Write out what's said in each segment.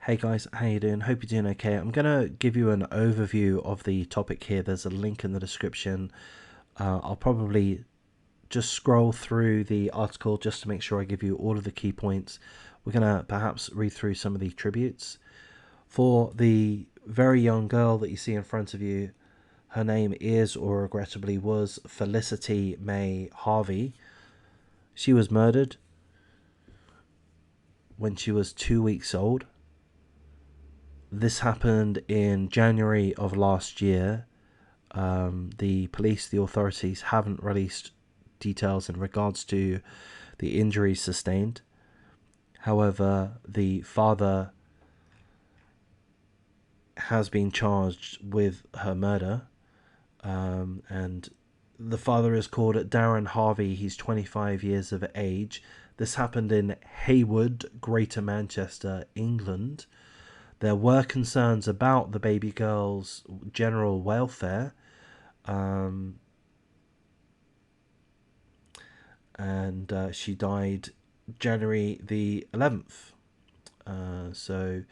Hey guys, how you doing? Hope you're doing okay. I'm gonna give you an overview of the topic here. There's a link in the description. I'll probably just scroll through the article just to make sure I give you all of the key points. We're gonna perhaps read through some of the tributes. For the very young girl that you see in front of you, her name is, or regrettably was, Felicity-May Harvey. She was murdered when she was 2 weeks old. This happened in January of last year. The police, the authorities, haven't released details in regards to the injuries sustained. However, the father has been charged with her murder, and the father is called Darren Harvey. He's 25 years of age. This happened in Haywood, Greater Manchester, England. There were concerns about the baby girl's general welfare, and she died January the 11th. So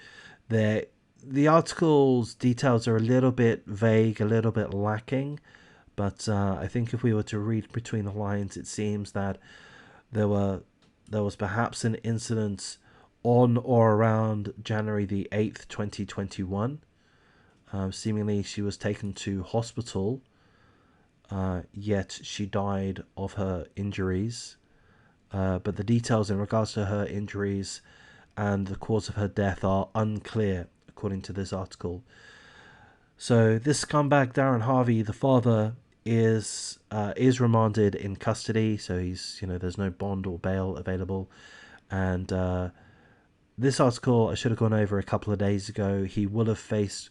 the article's details are a little bit vague, a little bit lacking, but I think if we were to read between the lines, it seems that there was perhaps an incident on or around January the 8th, 2021. Seemingly she was taken to hospital, yet she died of her injuries. But the details in regards to her injuries and the cause of her death are unclear, according to this article. So this scumbag Darren Harvey, the father, is remanded in custody. So he's, there's no bond or bail available. And this article I should have gone over a couple of days ago. He will have faced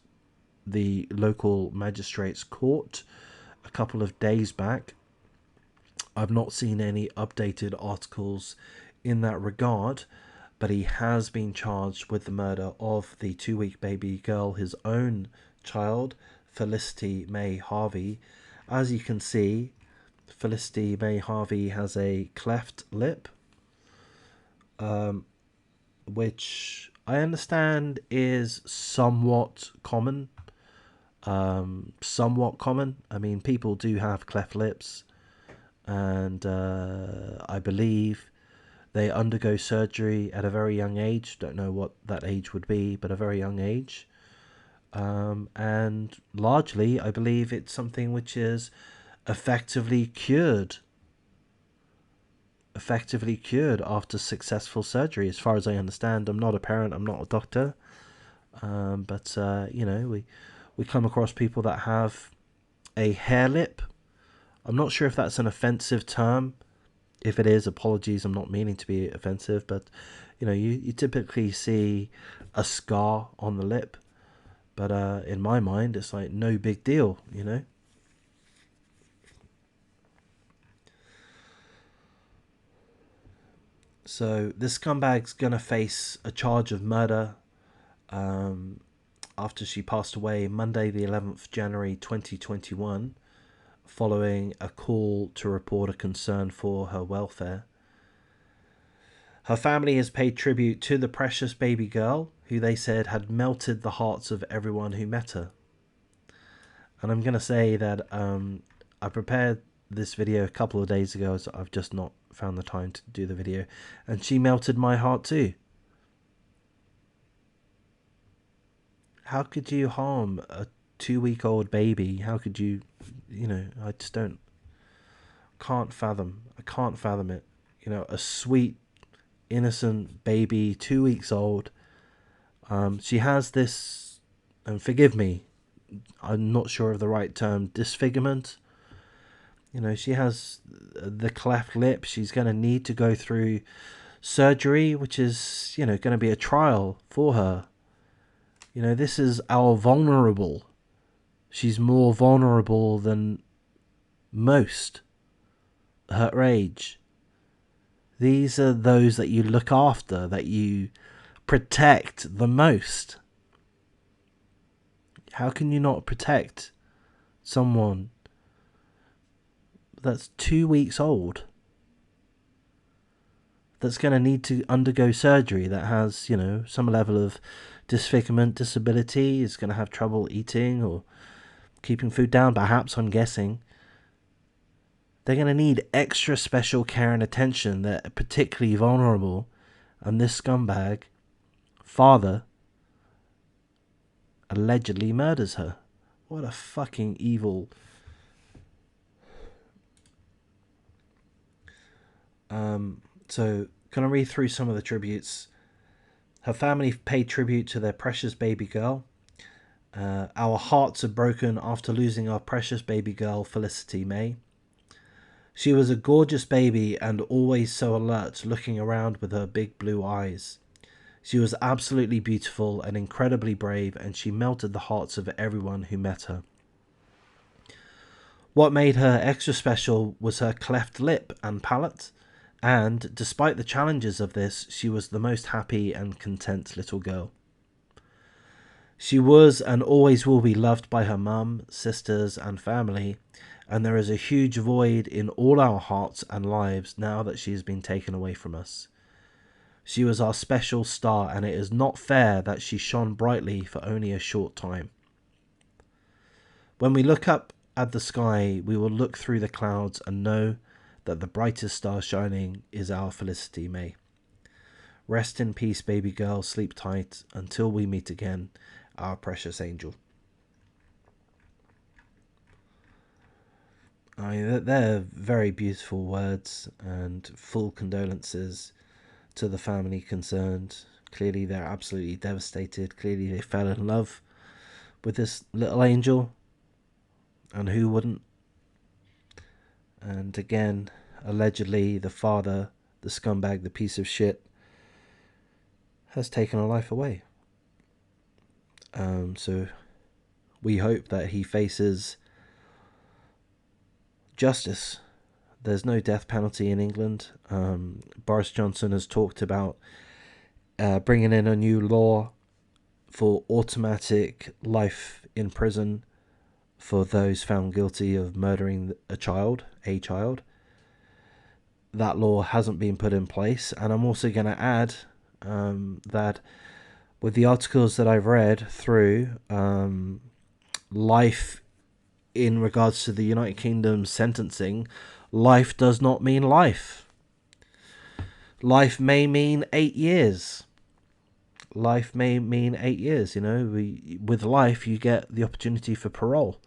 the local magistrate's court a couple of days back. I've not seen any updated articles in that regard, but he has been charged with the murder of the 2-week baby girl, his own child, Felicity-May Harvey. As you can see, Felicity-May Harvey has a cleft lip, which I understand is somewhat common. I mean, people do have cleft lips, and I believe they undergo surgery at a very young age. Don't know what that age would be, but a very young age. And largely, I believe it's something which is effectively cured. Effectively cured after successful surgery, as far as I understand. I'm not a parent, I'm not a doctor. But we come across people that have a hair lip. I'm not sure if that's an offensive term. If it is, apologies, I'm not meaning to be offensive, but you typically see a scar on the lip, but in my mind it's like no big deal. So this scumbag's gonna face a charge of murder after she passed away Monday the 11th January 2021, following a call to report a concern for her welfare. Her family has paid tribute to the precious baby girl, who they said had melted the hearts of everyone who met her. And I'm going to say that I prepared this video a couple of days ago, so I've just not found the time to do the video. And she melted my heart too. How could you harm a 2-week-old baby? How could you, I just can't fathom. I can't fathom it. A sweet, innocent baby, 2 weeks old. She has this, and forgive me, I'm not sure of the right term, disfigurement. She has the cleft lip. She's going to need to go through surgery, which is, going to be a trial for her. This is our vulnerable. She's more vulnerable than most her age. These are those that you look after, that you protect the most. How can you not protect someone that's 2 weeks old? that's going to need to undergo surgery, that has, you know, some level of disfigurement, disability, is going to have trouble eating or keeping food down, perhaps, I'm guessing. They're going to need extra special care and attention. They're particularly vulnerable. And this scumbag father allegedly murders her. What a fucking evil... So, can I read through some of the tributes? Her family paid tribute to their precious baby girl. Our hearts are broken after losing our precious baby girl, Felicity-May. She was a gorgeous baby and always so alert, looking around with her big blue eyes. She was absolutely beautiful and incredibly brave, and she melted the hearts of everyone who met her. What made her extra special was her cleft lip and palate, and despite the challenges of this, she was the most happy and content little girl. She was and always will be loved by her mum, sisters and family, and there is a huge void in all our hearts and lives now that she has been taken away from us. She was our special star, and it is not fair that she shone brightly for only a short time. When we look up at the sky, we will look through the clouds and know that the brightest star shining is our Felicity-May. Rest in peace, baby girl. Sleep tight until we meet again, our precious angel. They're very beautiful words and full condolences to the family concerned. Clearly they're absolutely devastated. Clearly they fell in love with this little angel, and who wouldn't? And again, allegedly the father, the scumbag, the piece of shit, has taken her life away. So we hope that he faces justice. There's no death penalty in England. Boris Johnson has talked about bringing in a new law for automatic life in prison for those found guilty of murdering a child. That law hasn't been put in place. And I'm also going to add that with the articles that I've read through, life in regards to the United Kingdom sentencing, life does not mean life. Life may mean 8 years. Life may mean 8 years, you know. With life, you get the opportunity for parole.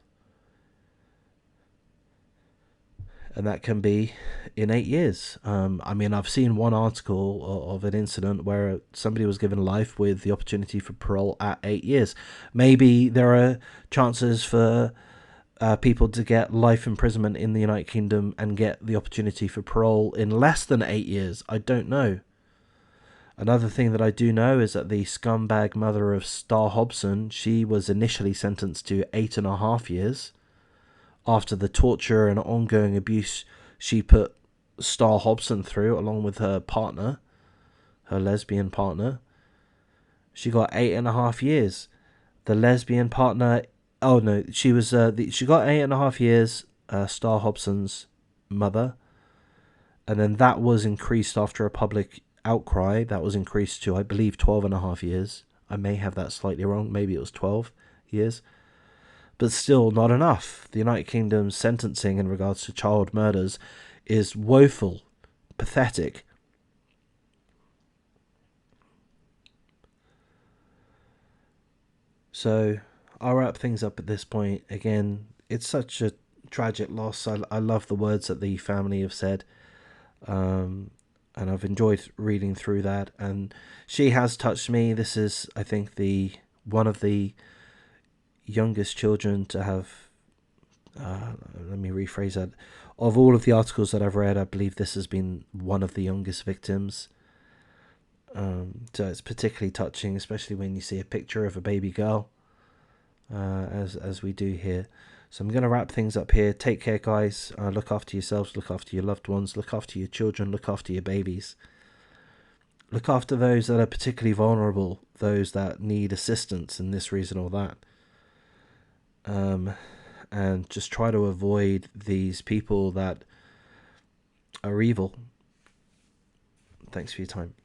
And that can be in 8 years. I mean, I've seen one article of an incident where somebody was given life with the opportunity for parole at 8 years. Maybe there are chances for people to get life imprisonment in the United Kingdom and get the opportunity for parole in less than 8 years. I don't know. Another thing that I do know is that the scumbag mother of Star Hobson, she was initially sentenced to 8.5 years. After the torture and ongoing abuse she put Star Hobson through, along with her partner, her lesbian partner, she got 8.5 years. The lesbian partner, oh no, she was she got 8.5 years. Star Hobson's mother, and then that was increased after a public outcry. That was increased to, I believe, 12.5 years. I may have that slightly wrong. Maybe it was 12 years. But still not enough. The United Kingdom's sentencing in regards to child murders is woeful, pathetic. So I'll wrap things up at this point. Again, it's such a tragic loss. I love the words that the family have said. And I've enjoyed reading through that. And she has touched me. This is, I think, one of the youngest children to have, let me rephrase that, of all of the articles that I've read, I believe this has been one of the youngest victims. So it's particularly touching, especially when you see a picture of a baby girl, as we do here. So I'm going to wrap things up here. Take care, guys. Look after yourselves, look after your loved ones, look after your children, look after your babies. Look after those that are particularly vulnerable, those that need assistance in this reason or that. And just try to avoid these people that are evil. Thanks for your time.